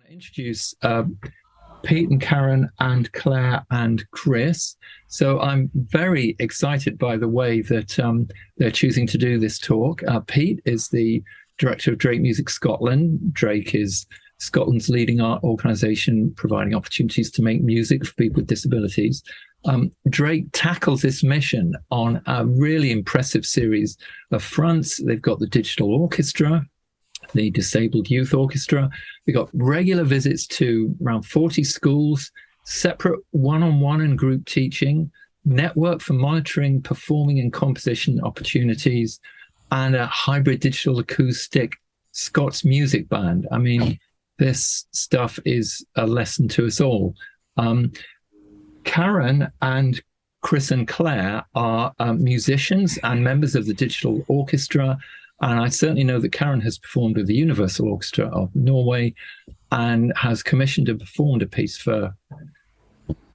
introduce Pete and Karen and Claire and Kris. So I'm very excited by the way that they're choosing to do this talk. Pete is the director of Drake Music Scotland. Drake is Scotland's leading art organisation providing opportunities to make music for people with disabilities. Drake tackles this mission on a really impressive series of fronts. They've got the Digital Orchestra, the Disabled Youth Orchestra. We got regular visits to around 40 schools, separate one-on-one and group teaching, network for monitoring, performing and composition opportunities, and a hybrid digital acoustic Scots music band. I mean, this stuff is a lesson to us all. Karen and Kris and Claire are musicians and members of the Digital Orchestra. And I certainly know that Karen has performed with the Universal Orchestra of Norway and has commissioned and performed a piece for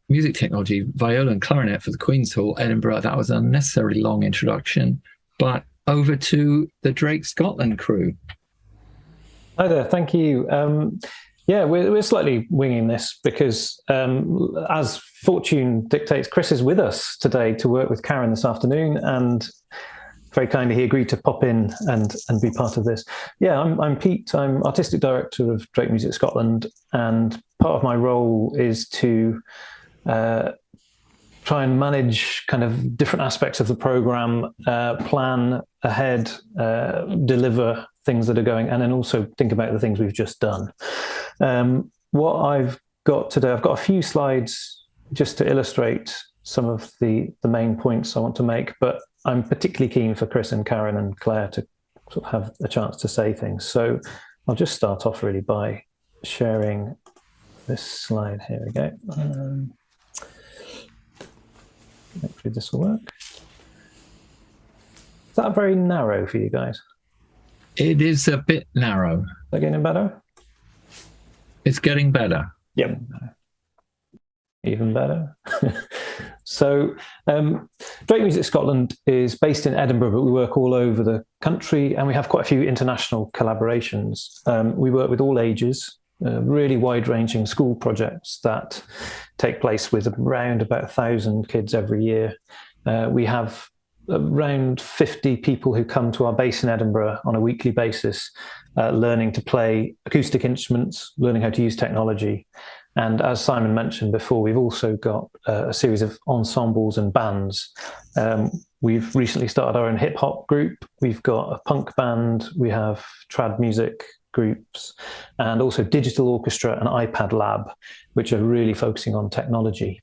music technology, viola and clarinet for the Queen's Hall, Edinburgh. That was an unnecessarily long introduction. But over to the Drake Scotland crew. Hi there, thank you. Yeah, we're slightly winging this because as fortune dictates, Kris is with us today to work with Karen this afternoon, and very kindly he agreed to pop in and be part of this. Yeah, I'm Pete. I'm artistic director of Drake Music Scotland, and part of my role is to try and manage kind of different aspects of the program, plan ahead, deliver things that are going, and then also think about the things we've just done. What I've got today, I've got a few slides just to illustrate some of the main points I want to make, but I'm particularly keen for Kris and Karen and Claire to sort of have a chance to say things. So I'll just start off really by sharing this slide. Here we go. Hopefully this will work. Is that very narrow for you guys? It is a bit narrow. Is that getting better? It's getting better. Yep. Even better. So Drake Music Scotland is based in Edinburgh, but we work all over the country, and we have quite a few international collaborations. We work with all ages, really wide-ranging school projects that take place with around about 1,000 kids every year. We have around 50 people who come to our base in Edinburgh on a weekly basis, learning to play acoustic instruments, learning how to use technology. And as Simon mentioned before, we've also got a series of ensembles and bands. We've recently started our own hip hop group. We've got a punk band. We have trad music groups, and also Digital Orchestra and iPad Lab, which are really focusing on technology.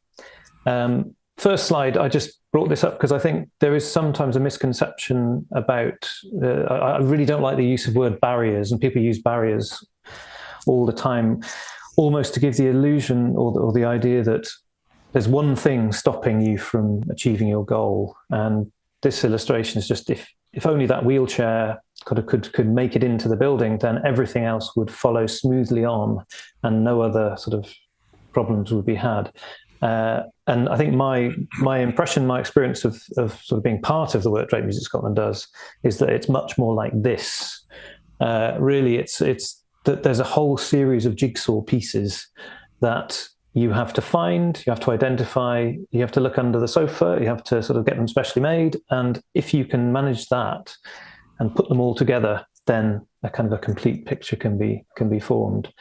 First slide, I just brought this up because I think there is sometimes a misconception about, I really don't like the use of word barriers, and people use barriers all the time, almost to give the illusion or the idea that there's one thing stopping you from achieving your goal. And this illustration is just, if only that wheelchair could make it into the building, then everything else would follow smoothly on and no other sort of problems would be had. And I think my impression, my experience of sort of being part of the work Drake Music Scotland does is that it's much more like this. Really, it's that there's a whole series of jigsaw pieces that you have to find, you have to identify, you have to look under the sofa, you have to sort of get them specially made. And if you can manage that and put them all together, then a kind of a complete picture can be formed.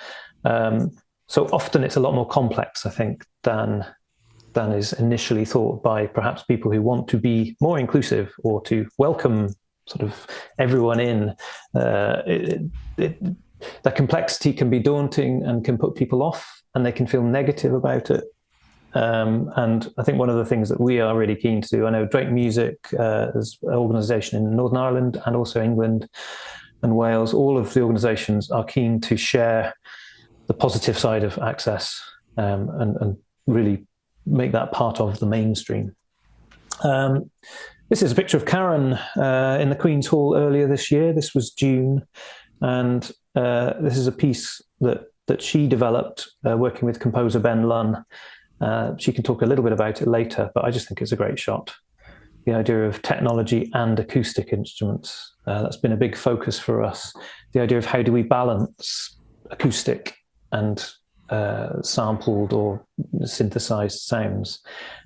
So often it's a lot more complex, I think, than is initially thought by perhaps people who want to be more inclusive or to welcome sort of everyone in. The complexity can be daunting and can put people off, and they can feel negative about it. And I think one of the things that we are really keen to do, I know Drake Music is an organisation in Northern Ireland and also England and Wales, all of the organisations are keen to share the positive side of access and really make that part of the mainstream. This is a picture of Karen in the Queen's Hall earlier this year. This was June. And this is a piece that she developed working with composer Ben Lunn. She can talk a little bit about it later, but I just think it's a great shot. The idea of technology and acoustic instruments, that's been a big focus for us. The idea of how do we balance acoustic and sampled or synthesized sounds.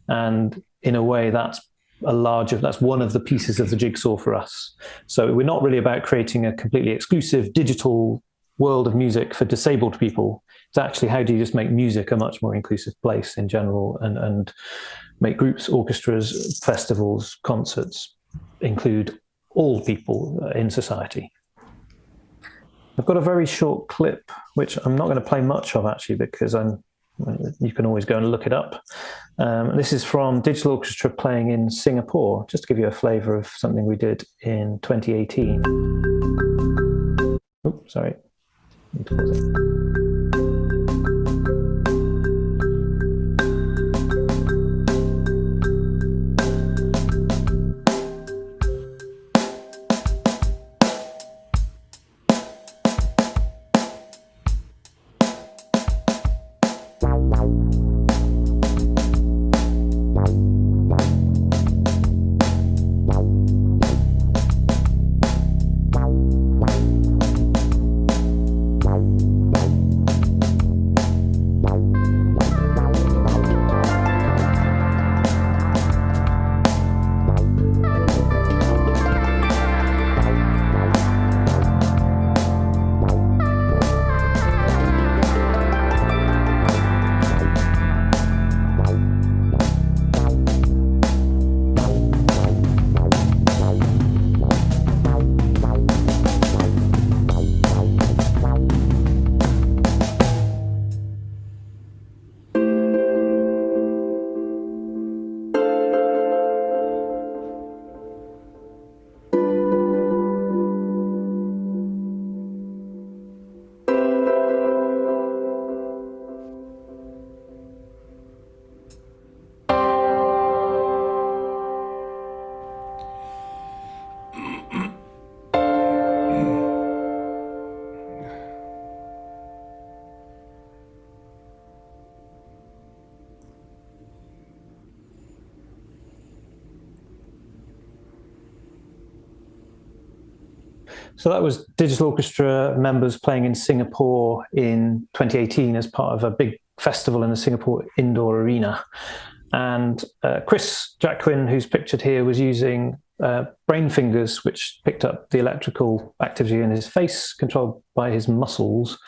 And in a way, that's one of the pieces of the jigsaw for us. So we're not really about creating a completely exclusive digital world of music for disabled people. It's actually, how do you just make music a much more inclusive place in general, and make groups, orchestras, festivals, concerts include all people in society. I've got a very short clip, which I'm not going to play much of actually, because you can always go and look it up. This is from Digital Orchestra playing in Singapore, just to give you a flavour of something we did in 2018. Oops, sorry. Need to pause it. So that was Digital Orchestra members playing in Singapore in 2018 as part of a big festival in the Singapore Indoor Arena. And Kris Jacquin, who's pictured here, was using brain fingers, which picked up the electrical activity in his face, controlled by his muscles,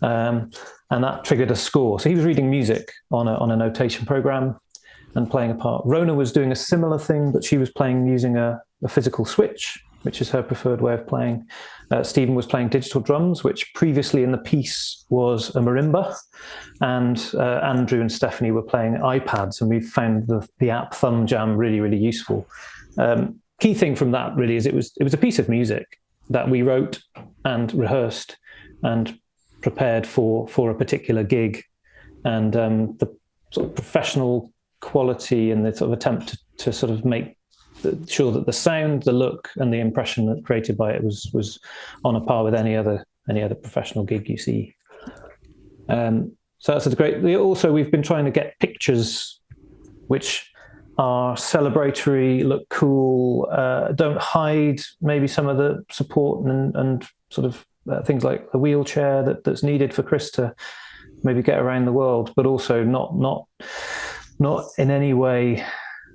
and that triggered a score. So he was reading music on a notation program and playing a part. Rona was doing a similar thing, but she was playing using a physical switch, which is her preferred way of playing. Stephen was playing digital drums, which previously in the piece was a marimba. And Andrew and Stephanie were playing iPads, and we found the app Thumb Jam really, really useful. Key thing from that really is it was a piece of music that we wrote and rehearsed and prepared for a particular gig. And the sort of professional quality and the sort of attempt to sort of make sure that the sound, the look, and the impression that created by it was on a par with any other professional gig you see. So that's great. Also, we've been trying to get pictures which are celebratory, look cool, don't hide maybe some of the support and sort of things like the wheelchair that's needed for Kris to maybe get around the world, but also not in any way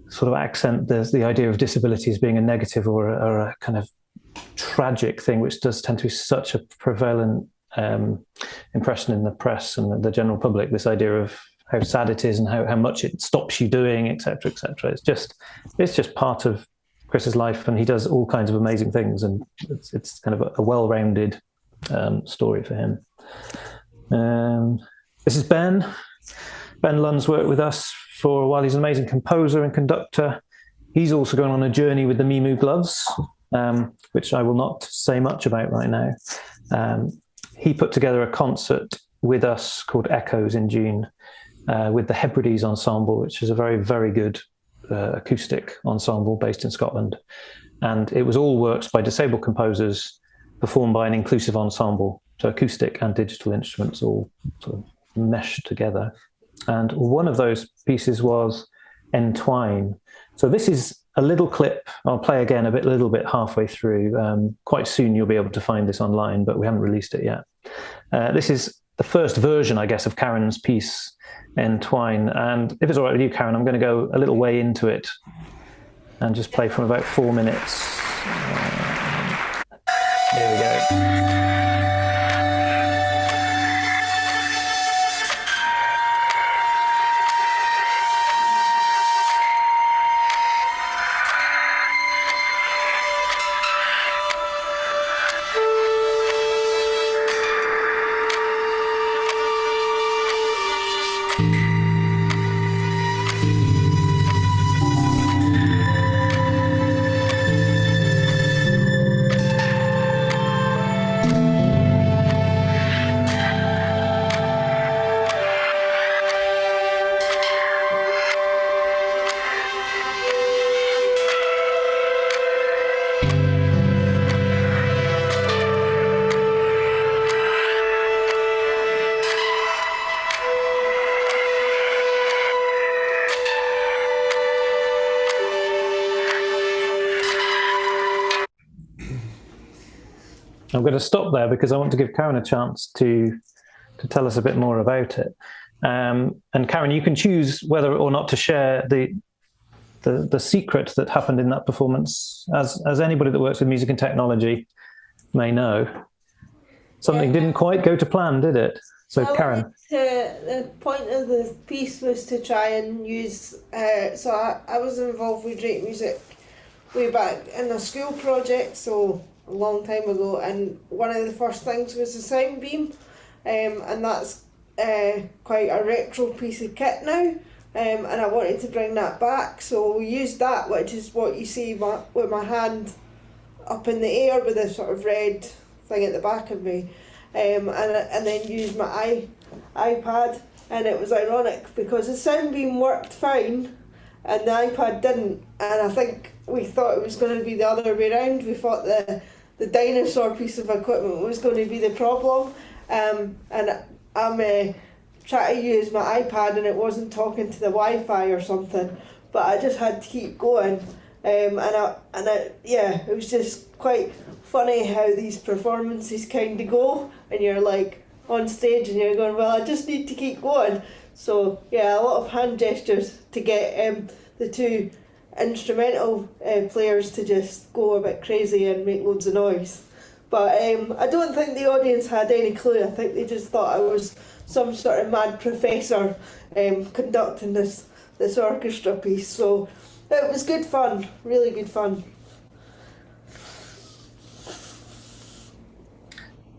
sort of accent the idea of disability as being a negative or a kind of tragic thing, which does tend to be such a prevalent impression in the press and the general public, this idea of how sad it is and how much it stops you doing, etc., etc. It's just part of Kris's life, and he does all kinds of amazing things, and it's kind of a well-rounded story for him. This is Ben. Ben Lunn's worked with us for a while. He's an amazing composer and conductor. He's also going on a journey with the MiMu gloves, which I will not say much about right now. He put together a concert with us called Echoes in June with the Hebrides ensemble, which is a very, very good acoustic ensemble based in Scotland. And it was all works by disabled composers performed by an inclusive ensemble, so acoustic and digital instruments all sort of meshed together. And one of those pieces was Entwine. So this is a little clip. I'll play again a little bit halfway through. Quite soon you'll be able to find this online, but we haven't released it yet. This is the first version, I guess, of Karen's piece, Entwine. And if it's all right with you, Karen, I'm going to go a little way into it and just play from about 4 minutes. Here we go. I'm going to stop there because I want to give Karen a chance to tell us a bit more about it. And Karen, you can choose whether or not to share the secret that happened in that performance. As anybody that works with music and technology may know, something didn't quite go to plan, did it? So Karen. The point of the piece was to try and use, so I was involved with Drake Music way back in a school project, so a long time ago, and one of the first things was the sound beam, and that's quite a retro piece of kit now, and I wanted to bring that back, so we used that, which is what you see with my hand up in the air with a sort of red thing at the back of me, and then used my iPad, and it was ironic because the sound beam worked fine and the iPad didn't, and I think we thought it was going to be the other way around. We thought the dinosaur piece of equipment was going to be the problem, and I'm trying to use my iPad and it wasn't talking to the Wi-Fi or something, but I just had to keep going, it was just quite funny how these performances kind of go, and you're like on stage and you're going, well, I just need to keep going. So yeah, a lot of hand gestures to get the two instrumental players to just go a bit crazy and make loads of noise. But I don't think the audience had any clue. I think they just thought I was some sort of mad professor conducting this orchestra piece. So it was good fun, really good fun.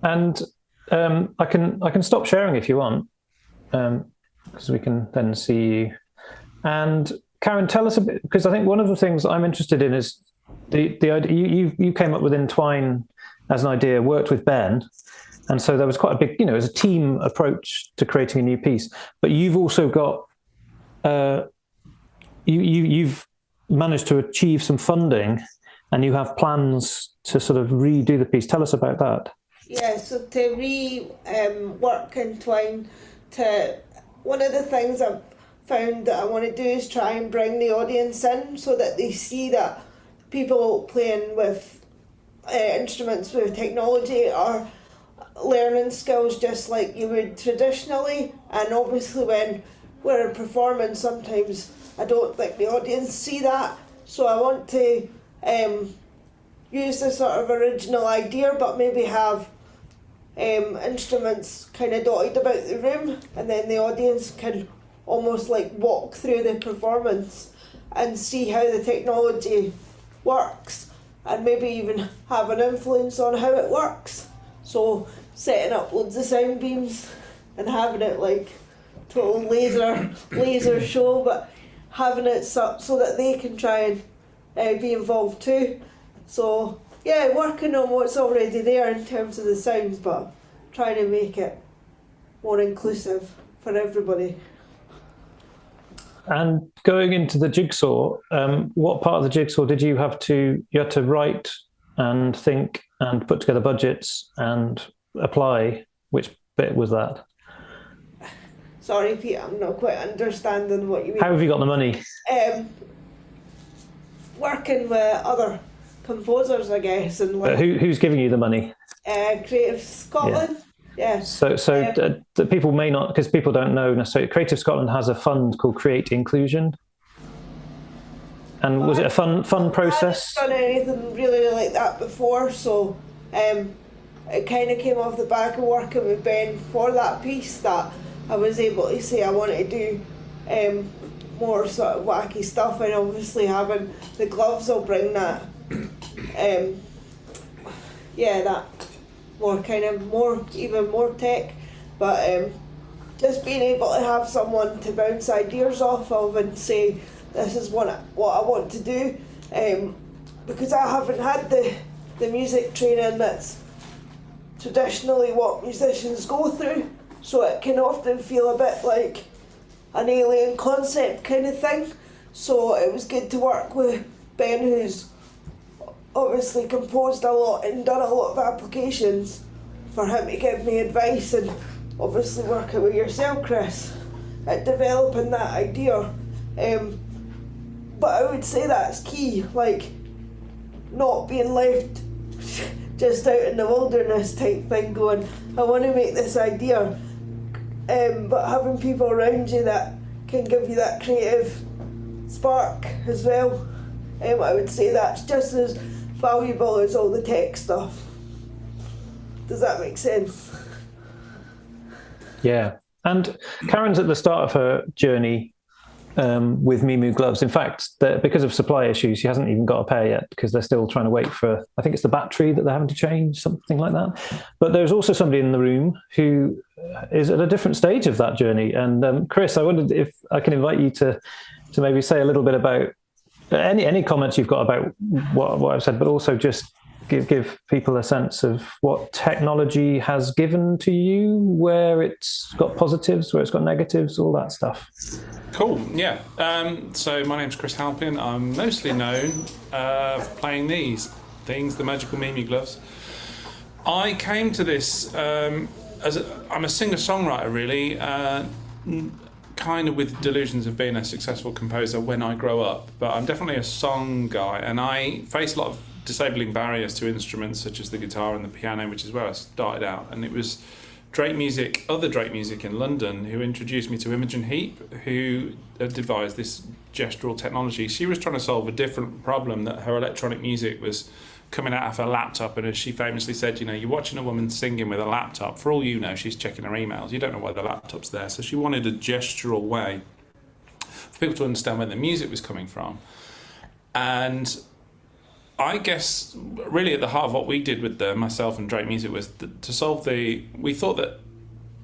And I can stop sharing if you want, because we can then see you. And Karen, tell us a bit, because I think one of the things I'm interested in is the idea you came up with Entwine as an idea, worked with Ben, and so there was quite a big, as a team approach to creating a new piece. But you've also got you've managed to achieve some funding, and you have plans to sort of redo the piece. Tell us about that. Yeah, so to work Entwine, one of the things I've found that I want to do is try and bring the audience in so that they see that people playing with instruments with technology are learning skills just like you would traditionally, and obviously when we're performing sometimes I don't think the audience see that, so I want to use this sort of original idea but maybe have instruments kind of dotted about the room, and then the audience can almost like walk through the performance and see how the technology works and maybe even have an influence on how it works. So setting up loads of sound beams and having it like total laser show, but having it so that they can try and be involved too. So yeah, working on what's already there in terms of the sounds, but trying to make it more inclusive for everybody. And going into the jigsaw, what part of the jigsaw did you had to write and think and put together budgets and apply? Which bit was that? Sorry, Pete, I'm not quite understanding what you mean. How have you got the money? Working with other composers, I guess, and like, who's giving you the money? Creative Scotland. Yeah. So the people may not, because people don't know necessarily. Creative Scotland has a fund called Create Inclusion. And was it a fun process? I haven't done anything really like that before, so it kind of came off the back of working with Ben for that piece that I was able to say I wanted to do more sort of wacky stuff, and obviously having the gloves will bring that that more kind of even more tech, but just being able to have someone to bounce ideas off of and say this is what I want to do, because I haven't had the music training that's traditionally what musicians go through, so it can often feel a bit like an alien concept kind of thing. So it was good to work with Ben, who's obviously composed a lot and done a lot of applications, for him to give me advice, and obviously working with yourself, Kris, at developing that idea. But I would say that's key, like not being left just out in the wilderness type thing going, I want to make this idea, but having people around you that can give you that creative spark as well. I would say that's just as valuable as all the tech stuff. Does that make sense? Yeah. And Karen's at the start of her journey with MiMu gloves. In fact, because of supply issues, she hasn't even got a pair yet, because they're still trying to wait for, I think it's the battery that they're having to change, something like that. But there's also somebody in the room who is at a different stage of that journey. And Kris, I wondered if I can invite you to maybe say a little bit about any comments you've got about what I've said, but also just give people a sense of what technology has given to you, where it's got positives, where it's got negatives, all that stuff. Cool, yeah. So my name's Kris Halpin. I'm mostly known for playing these things, the magical MiMu gloves. I came to this I'm a singer-songwriter, really, kind of with delusions of being a successful composer when I grow up, but I'm definitely a song guy, and I face a lot of disabling barriers to instruments such as the guitar and the piano, which is where I started out. And it was other Drake Music in London, who introduced me to Imogen Heap, who had devised this gestural technology. She was trying to solve a different problem, that her electronic music was coming out of her laptop, and as she famously said, you're watching a woman singing with a laptop, for all you know she's checking her emails, you don't know why the laptop's there. So she wanted a gestural way for people to understand where the music was coming from. And I guess really at the heart of what we did with myself and Drake Music was to solve we thought that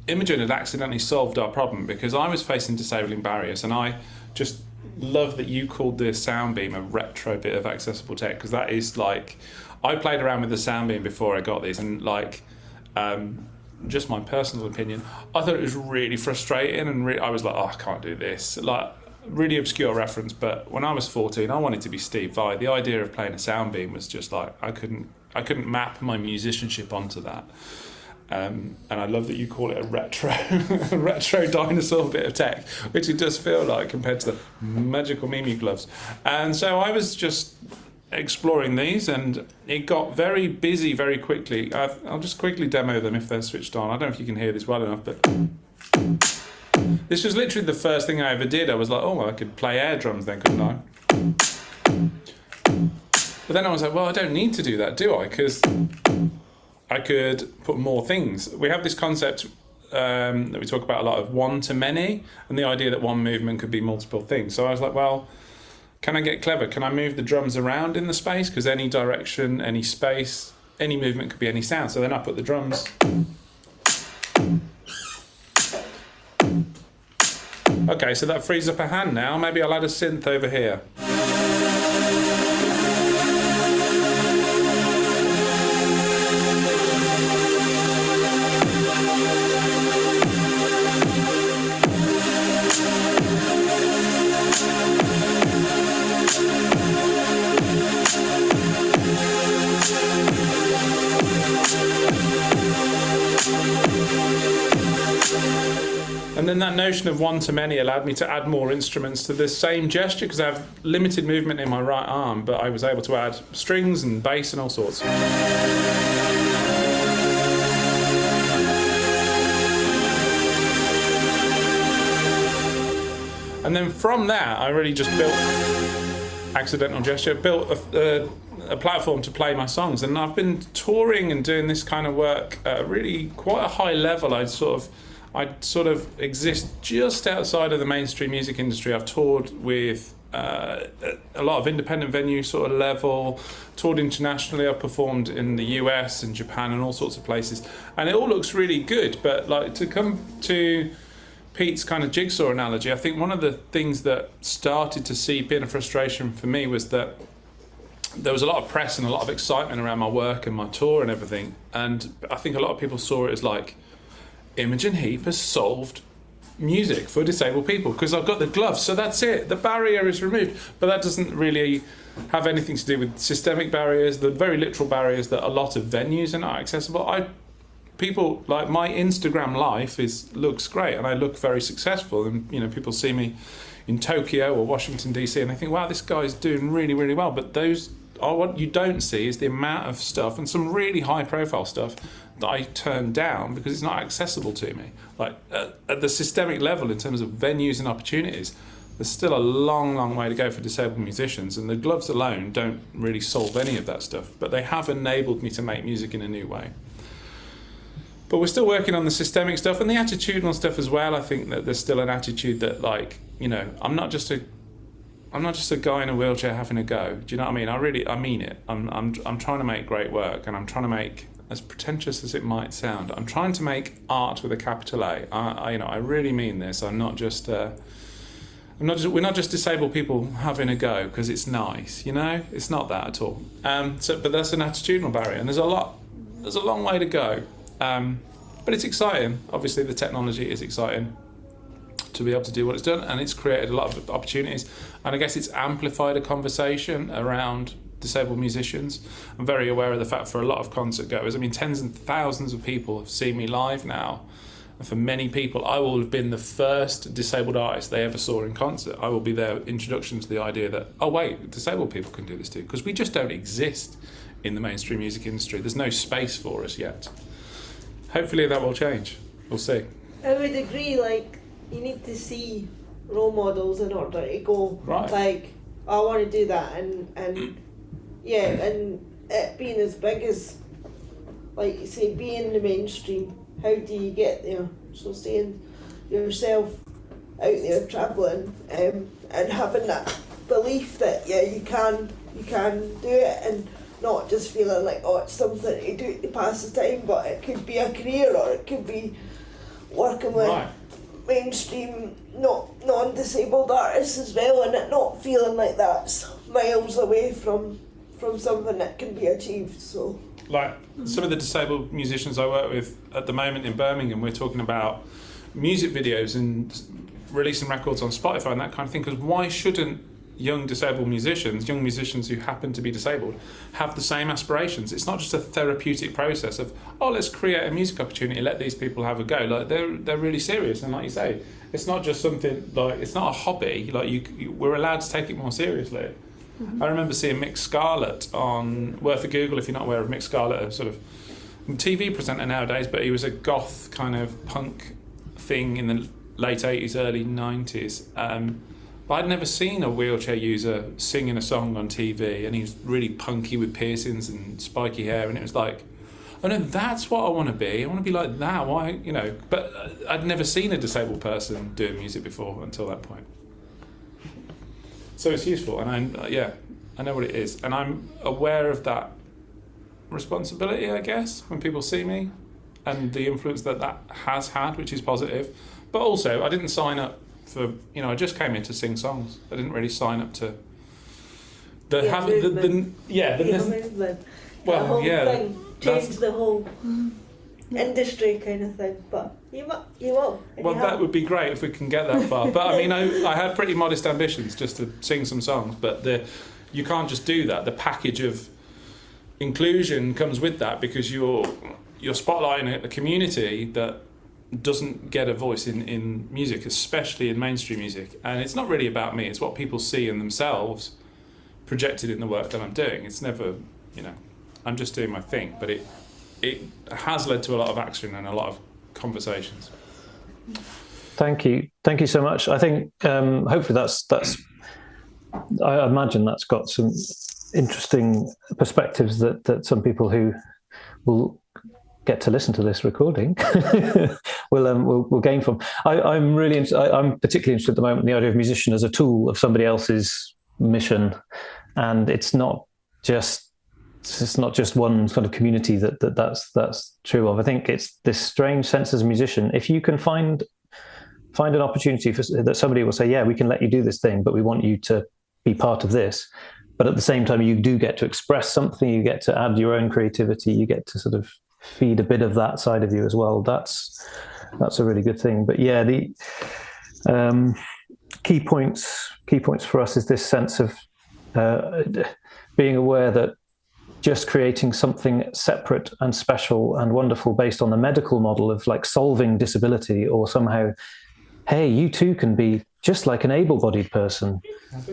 Imogen had accidentally solved our problem, because I was facing disabling barriers, and I just love that you called the Soundbeam a retro bit of accessible tech, because that is like, I played around with the Soundbeam before I got these, and just my personal opinion, I thought it was really frustrating, and I was like, I can't do this. Really obscure reference, but when I was 14, I wanted to be Steve Vai. The idea of playing a Soundbeam was just like, I couldn't map my musicianship onto that. And I love that you call it a retro dinosaur bit of tech, which it does feel like compared to the magical MiMu gloves. And so I was just exploring these, and it got very busy very quickly. I'll just quickly demo them if they're switched on. I don't know if you can hear this well enough, but this was literally the first thing I ever did. I was like, oh, well, I could play air drums then, couldn't I? But then I was like, well, I don't need to do that, do I? Because I could put more things. We have this concept that we talk about a lot of one-to-many, and the idea that one movement could be multiple things. So I was like, well, can I get clever? Can I move the drums around in the space? Because any direction, any space, any movement could be any sound. So then I put the drums. Okay, so that frees up a hand now. Maybe I'll add a synth over here. And then that notion of one-to-many allowed me to add more instruments to the same gesture, because I have limited movement in my right arm, but I was able to add strings and bass and all sorts. And then from that, I really just built accidental gesture, built a platform to play my songs. And I've been touring and doing this kind of work at really quite a high level. I sort of exist just outside of the mainstream music industry. I've toured with a lot of independent venue sort of level, toured internationally. I've performed in the US and Japan and all sorts of places. And it all looks really good. But like, to come to Pete's kind of jigsaw analogy, I think one of the things that started to seep in a frustration for me was that there was a lot of press and a lot of excitement around my work and my tour and everything. And I think a lot of people saw it as like, Imogen Heap has solved music for disabled people because I've got the gloves, so that's it. The barrier is removed. But that doesn't really have anything to do with systemic barriers, the very literal barriers that a lot of venues are not accessible. People like my Instagram life looks great and I look very successful, and people see me in Tokyo or Washington DC and they think, wow, this guy's doing really, really well. But those are what you don't see is the amount of stuff, and some really high profile stuff, that I turn down because it's not accessible to me. Like at the systemic level, in terms of venues and opportunities, there's still a long, long way to go for disabled musicians, and the gloves alone don't really solve any of that stuff, but they have enabled me to make music in a new way. But we're still working on the systemic stuff and the attitudinal stuff as well. I think that there's still an attitude that, like, I'm not just a guy in a wheelchair having a go. Do you know what I mean? I mean it. I'm trying to make great work, and I'm trying to make, as pretentious as it might sound, I'm trying to make art with a capital A. I really mean this. We're not just disabled people having a go because it's nice. It's not that at all. But that's an attitudinal barrier, and there's a long way to go. But it's exciting. Obviously, the technology is exciting to be able to do what it's done, and it's created a lot of opportunities. And I guess it's amplified a conversation around disabled musicians. I'm very aware of the fact for a lot of concert goers, tens and thousands of people have seen me live now. And for many people, I will have been the first disabled artist they ever saw in concert. I will be their introduction to the idea that, oh wait, disabled people can do this too. Because we just don't exist in the mainstream music industry. There's no space for us yet. Hopefully that will change. We'll see. I would agree, you need to see role models in order to go, right. I want to do that, and it being as big as, like you say, being in the mainstream, how do you get there? So seeing yourself out there travelling, and having that belief that you can do it, and not just feeling like, oh, it's something to do to pass the time, but it could be a career, or it could be working with mainstream non-disabled artists as well, and it not feeling like that's miles away from something that can be achieved. So, like some of the disabled musicians I work with at the moment in Birmingham, we're talking about music videos and releasing records on Spotify and that kind of thing, because why shouldn't young musicians who happen to be disabled, have the same aspirations? It's not just a therapeutic process of, oh, let's create a music opportunity, let these people have a go. Like they're really serious, and like you say, it's not just something, like it's not a hobby. Like we're allowed to take it more seriously. Mm-hmm. I remember seeing Mick Scarlett on, worth a Google if you're not aware of Mick Scarlett, a sort of TV presenter nowadays, but he was a goth kind of punk thing in the late 80s, early 90s. But I'd never seen a wheelchair user singing a song on TV, and he was really punky with piercings and spiky hair, and it was like, oh no, that's what I want to be. I want to be like that. Why, But I'd never seen a disabled person doing music before until that point. So it's useful, and I know what it is, and I'm aware of that responsibility, I guess, when people see me, and the influence that has had, which is positive. But also, I didn't sign up for, I just came in to sing songs. I didn't really sign up to movement. Well, whole yeah, thing, change the whole industry kind of thing. But you will. Well, that would be great if we can get that far. But I had pretty modest ambitions, just to sing some songs. But you can't just do that. The package of inclusion comes with that, because you're spotlighting a community that doesn't get a voice in music, especially in mainstream music. And it's not really about me, it's what people see in themselves projected in the work that I'm doing. It's never, I'm just doing my thing, but it has led to a lot of action and a lot of conversations. Thank you so much. I think hopefully that's. I imagine that's got some interesting perspectives that some people who will get to listen to this recording will gain from. I'm particularly interested at the moment in the idea of musician as a tool of somebody else's mission, and it's not just one kind of community that's true of. I think it's this strange sense as a musician. If you can find an opportunity that somebody will say, yeah, we can let you do this thing, but we want you to be part of this. But at the same time, you do get to express something, you get to add your own creativity, you get to sort of feed a bit of that side of you as well. That's a really good thing. But yeah, the key points for us is this sense of being aware that just creating something separate and special and wonderful based on the medical model of like solving disability, or somehow, hey, you too can be just like an able-bodied person,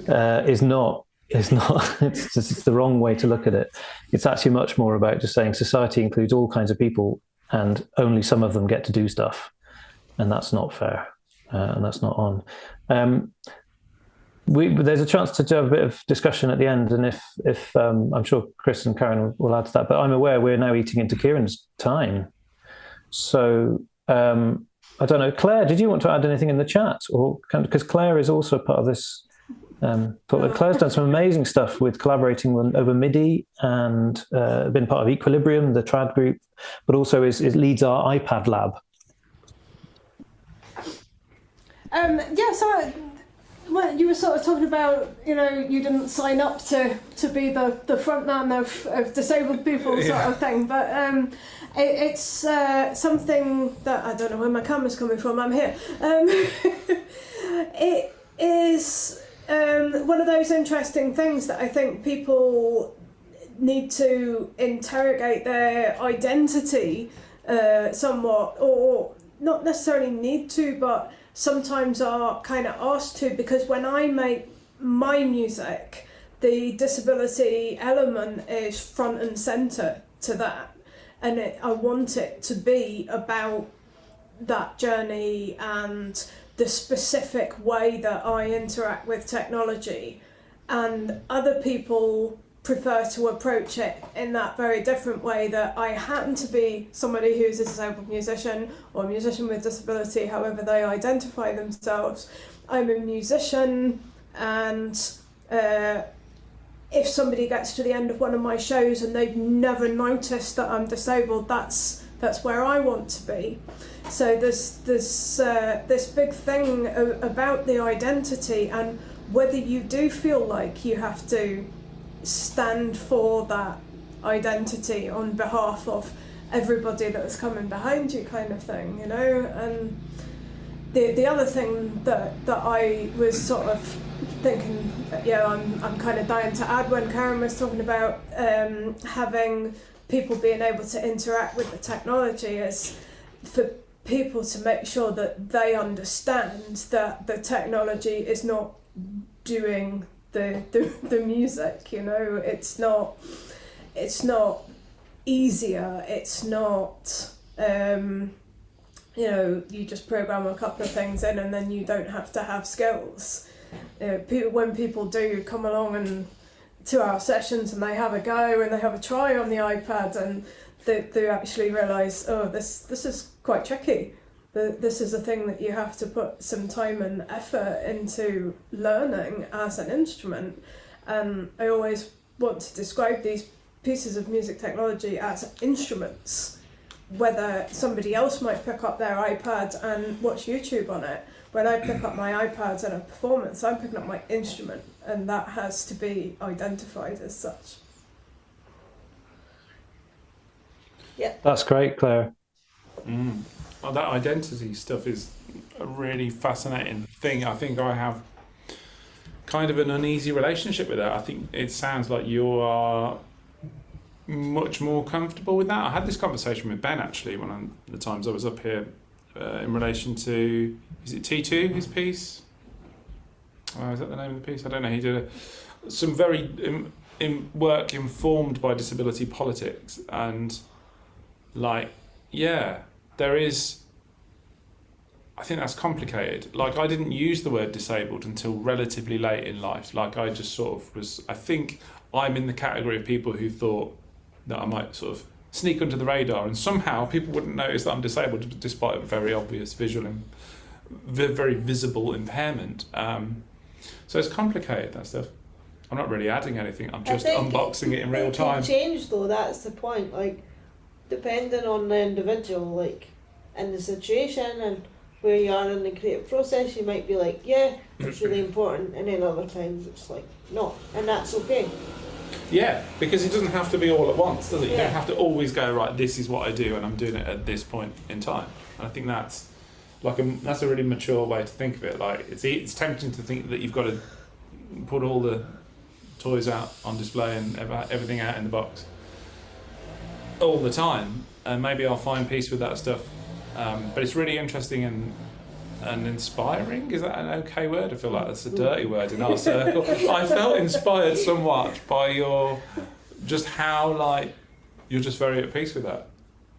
is not. It's the wrong way to look at it. It's actually much more about just saying society includes all kinds of people and only some of them get to do stuff. And that's not fair. And that's not on. There's a chance to have a bit of discussion at the end. And if I'm sure Kris and Karen will add to that, but I'm aware we're now eating into Kieran's time. So I don't know, Clare, did you want to add anything in the chat? Or because Clare is also part of this. But Claire's done some amazing stuff with collaborating over MIDI and been part of Equilibrium, the trad group, but also leads our iPad lab. Well, you were sort of talking about, you didn't sign up to be the front man of disabled people sort of thing, but it's something that, I don't know where my camera's coming from, I'm here. It is one of those interesting things that I think people need to interrogate their identity somewhat, or not necessarily need to, but sometimes are kind of asked to, because when I make my music, the disability element is front and centre to that, and I want it to be about that journey and the specific way that I interact with technology. And other people prefer to approach it in that very different way, that I happen to be somebody who's a disabled musician or a musician with disability, however they identify themselves. I'm a musician, and if somebody gets to the end of one of my shows and they've never noticed that I'm disabled, that's where I want to be. So there's this big thing about the identity, and whether you do feel like you have to stand for that identity on behalf of everybody that's coming behind you, kind of thing, And the other thing that I was sort of thinking, I'm kind of dying to add when Karen was talking about having people being able to interact with the technology, is for people to make sure that they understand that the technology is not doing the music, it's not easier, it's not you just program a couple of things in and then you don't have to have skills. When people do come along and to our sessions and they have a go and they have a try on the iPad, and they actually realise, this is quite tricky. This is a thing that you have to put some time and effort into learning as an instrument. And I always want to describe these pieces of music technology as instruments. Whether somebody else might pick up their iPad and watch YouTube on it, when I pick up my iPad and a performance, I'm picking up my instrument, and that has to be identified as such. Yeah. That's great, Clare. Well, that identity stuff is a really fascinating thing. I think I have kind of an uneasy relationship with that. I think it sounds like you are much more comfortable with that. I had this conversation with Ben actually the times I was up here in relation to, is it T2, his piece? Is that the name of the piece? I don't know. He did some very work informed by disability politics, and there is, I think that's complicated. Like, I didn't use the word disabled until relatively late in life. Like, I just sort of was, I think I'm in the category of people who thought that I might sort of sneak under the radar and somehow people wouldn't notice that I'm disabled despite a very obvious visual and very visible impairment. So it's complicated, that stuff. I'm not really adding anything, I'm just unboxing it in real time. It can change though, that's the point. Like, depending on the individual, like in the situation and where you are in the creative process, you might be like, yeah, it's really important, and then other times it's like, no, and that's okay. Yeah, because it doesn't have to be all at once, does it? You Yeah. don't have to always go, right, this is what I do and I'm doing it at this point in time. And I think that's like that's a really mature way to think of it. Like, it's tempting to think that you've got to put all the toys out on display and everything out in the box all the time, and maybe I'll find peace with that stuff. But it's really interesting and inspiring. Is that an okay word? I feel like that's a dirty word in our circle. I felt inspired somewhat by just how, like, you're just very at peace with that.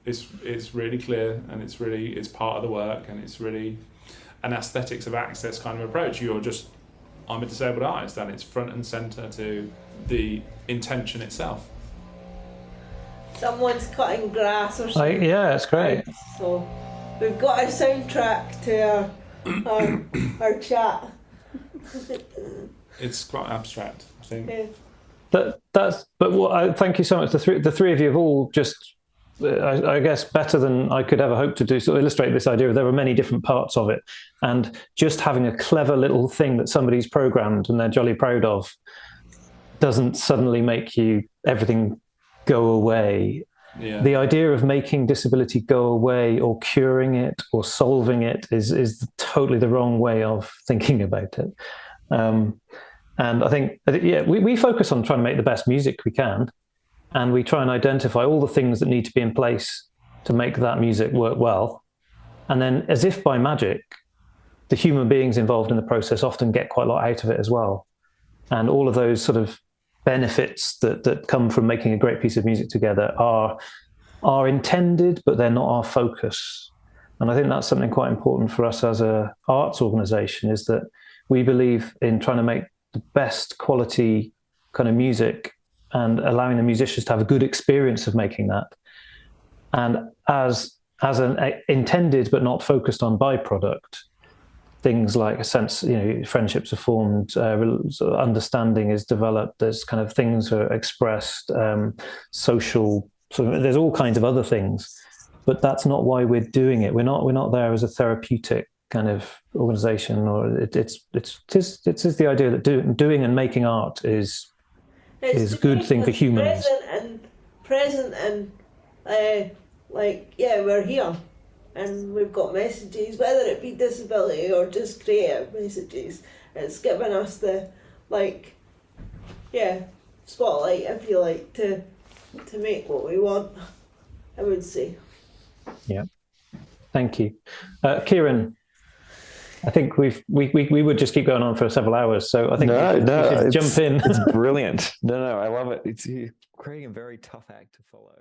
It's really clear, and it's part of the work, and it's really an aesthetics of access kind of approach. I'm a disabled artist, and it's front and centre to the intention itself. Someone's cutting grass or something. Yeah, it's great. So we've got a soundtrack to our chat. It's quite abstract, I think. Yeah. Thank you so much. The three of you have all just, I guess, better than I could ever hope to do, so illustrate this idea. There are many different parts of it, and just having a clever little thing that somebody's programmed and they're jolly proud of doesn't suddenly make everything go away. Yeah. The idea of making disability go away or curing it or solving it is totally the wrong way of thinking about it. And I think, we focus on trying to make the best music we can, and we try and identify all the things that need to be in place to make that music work well. And then, as if by magic, the human beings involved in the process often get quite a lot out of it as well. And all of those sort of benefits that come from making a great piece of music together are intended, but they're not our focus. And I think that's something quite important for us as a arts organisation, is that we believe in trying to make the best quality kind of music and allowing the musicians to have a good experience of making that. And as an intended but not focused on byproduct, things like a sense, friendships are formed, sort of understanding is developed, there's kind of things are expressed, social, there's all kinds of other things, but that's not why we're doing it. We're not there as a therapeutic kind of organisation, or it's just the idea that doing and making art is a good thing for humans. Present and we're here. And we've got messages, whether it be disability or just creative messages. It's given us the spotlight, if you like, to make what we want, I would say. Yeah, thank you, Kieran. I think we would just keep going on for several hours, so I think we should jump in. It's brilliant. No, I love it. It's creating a very tough act to follow.